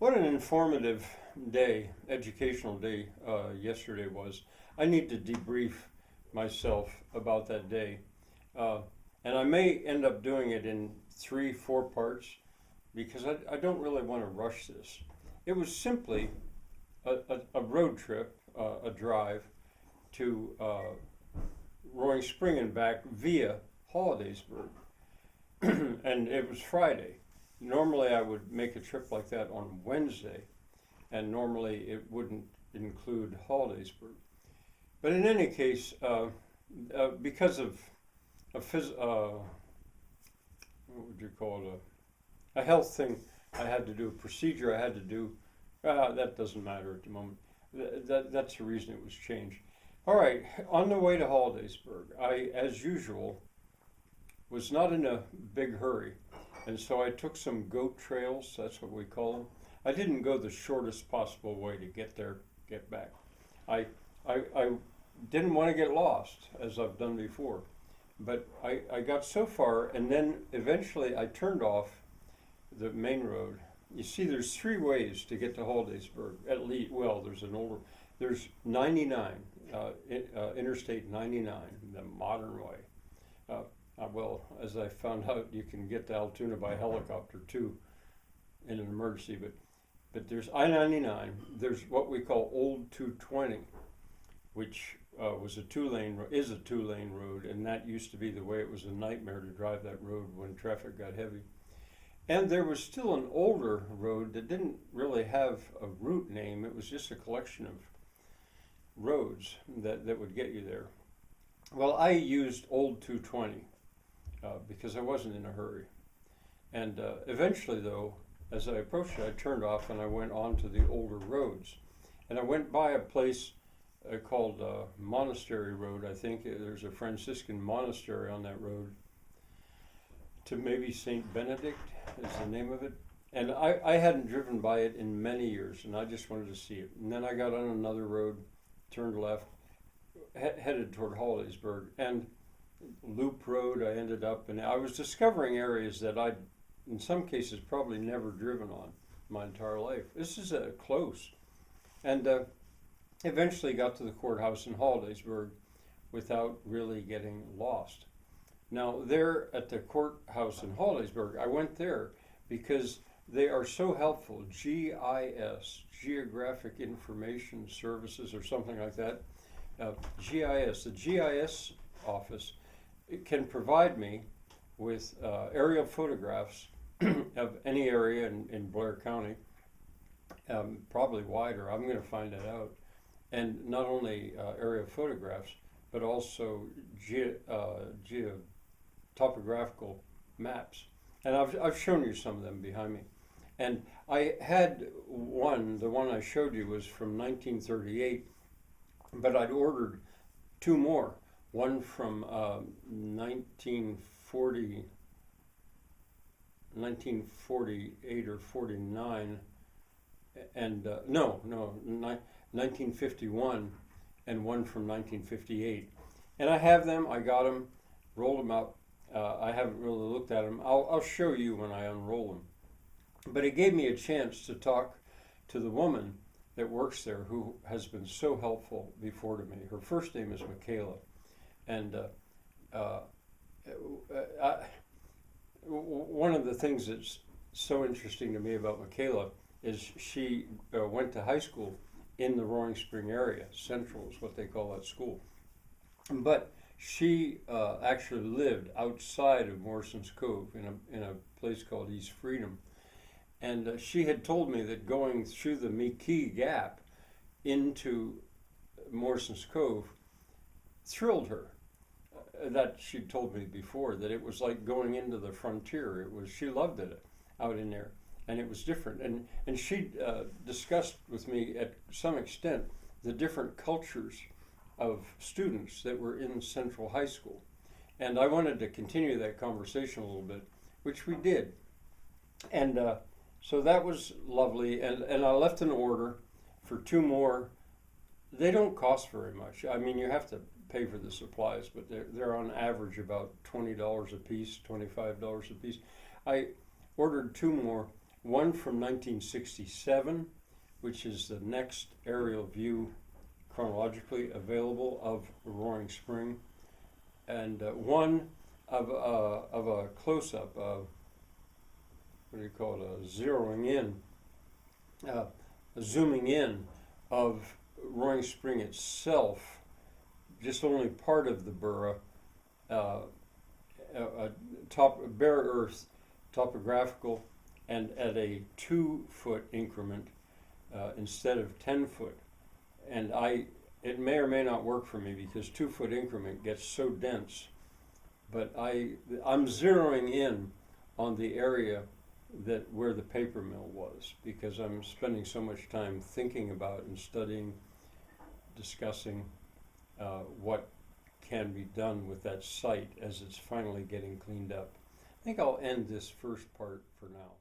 What an informative day, educational day yesterday was. I need to debrief myself about that day. Uh, and I may end up doing it in three, four parts because I don't really want to rush this. It was simply a road trip, a drive to Roaring Spring and back via Hollidaysburg. And it was Friday. Normally, I would make a trip like that on Wednesday, and normally it wouldn't include Hollidaysburg. But in any case, because of what would you call it, a health thing I had to do, a procedure I had to do, that doesn't matter at the moment. That's the reason it was changed. All right, on the way to Hollidaysburg, I, as usual, was not in a big hurry. And so I took some goat trails, that's what we call them. I didn't go the shortest possible way to get there, get back. I didn't want to get lost, as I've done before. But I got so far, and then eventually I turned off the main road. You see, there's three ways to get to Hollidaysburg. At least, well, there's 99, Interstate 99, the modern way. Well, as I found out, you can get to Altoona by helicopter too, in an emergency. But there's I-99. There's what we call Old 220, which is a two-lane road, and that used to be the way. It was a nightmare to drive that road when traffic got heavy. And there was still an older road that didn't really have a route name. It was just a collection of roads that would get you there. Well, I used Old 220 because I wasn't in a hurry. And eventually, though, as I approached it, I turned off and I went on to the older roads. And I went by a place called Monastery Road. I think there's a Franciscan monastery on that road, to maybe St. Benedict is the name of it. And I hadn't driven by it in many years, and I just wanted to see it. And then I got on another road, turned left, headed toward Hollidaysburg. And Loop Road I ended up, and I was discovering areas that I'd, in some cases, probably never driven on my entire life. This is close. And eventually got to the courthouse in Hollidaysburg without really getting lost. Now, there at the courthouse in Hollidaysburg, I went there because they are so helpful. GIS, Geographic Information Services, or something like that. GIS, the GIS office, it can provide me with aerial photographs of any area in Blair County, probably wider. I'm going to find that out. And not only aerial photographs, but also topographical maps. And I've shown you some of them behind me. And I had the one I showed you was from 1938, but I'd ordered two more. One from 1948 or 49, and 1951, and one from 1958. And I have them, I got them, rolled them up. I haven't really looked at them. I'll show you when I unroll them. But it gave me a chance to talk to the woman that works there who has been so helpful before to me. Her first name is Michaela. And one of the things that's so interesting to me about Michaela is she went to high school in the Roaring Spring area. Central is what they call that school. But she actually lived outside of Morrison's Cove in a place called East Freedom. And she had told me that going through the McKee Gap into Morrison's Cove thrilled her. That she'd told me before, that it was like going into the frontier. She loved it out in there, and it was different. And she discussed with me at some extent the different cultures of students that were in Central High School. And I wanted to continue that conversation a little bit, which we did. And so that was lovely. And I left an order for two more. They don't cost very much. I mean, you have to pay for the supplies, but they're on average about $20 a piece, $25 a piece. I ordered two more. one from 1967, which is the next aerial view chronologically available of Roaring Spring, and one of a close-up, what do you call it, zeroing in, zooming in of Roaring Spring itself, just only part of the borough, bare earth topographical, and at a 2-foot increment instead of 10-foot. And it may or may not work for me because 2-foot increment gets so dense. But I'm zeroing in on the area where the paper mill was, because I'm spending so much time thinking about and studying, discussing what can be done with that site as it's finally getting cleaned up. I think I'll end this first part for now.